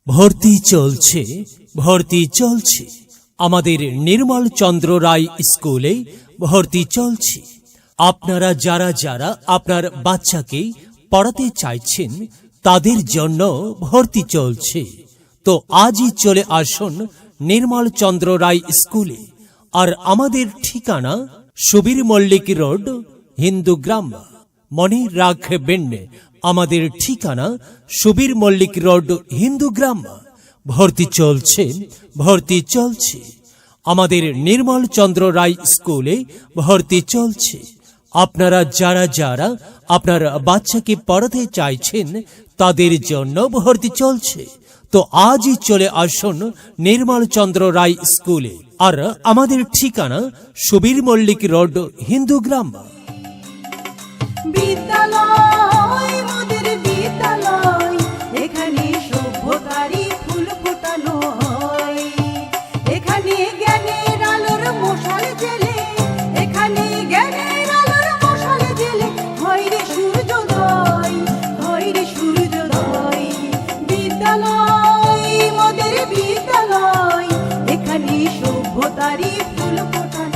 ভর্তি চলছে আমাদের নির্মল চন্দ্র রায় স্কুলে ভর্তি চলছে। আপনারা যারা যারা আপনার বাচ্চাকে পড়াতে চাইছেন তাদের জন্য ভর্তি চলছে। তো আজই চলে আসুন নির্মল চন্দ্র রায় স্কুলে। আর আমাদের ঠিকানা সুবীর মল্লিক রোড, হিন্দুগ্রাম। মনে রাখবেন আমাদের ঠিকানা সুবীর মল্লিক রোড, হিন্দুগ্রাম। ভর্তি চলছে আমাদের নির্মল চন্দ্র রায় স্কুলে ভর্তি চলছে। আপনারা যারা যারা আপনার বাচ্চাকে পড়াতে চাইছেন তাদের জন্য ভর্তি চলছে। তো আজই চলে আসুন নির্মল চন্দ্র রায় স্কুলে। আর আমাদের ঠিকানা সুবীর মল্লিক রোড, হিন্দুগ্রাম। বিদ্যালয় মোদের বিদ্যালয়, এখানে সভ্যতারই ফুল ফোটানো হয়। এখানে জ্ঞানের আলোর মশাল জেলে, এখানে জ্ঞানের আলোর মশাল জেলে হয় রে সূর্যোদয়, হয় রে সূর্যোদয়। বিদ্যালয় মোদের বিদ্যালয়, এখানে সভ্যতারই ফুল ফোটানো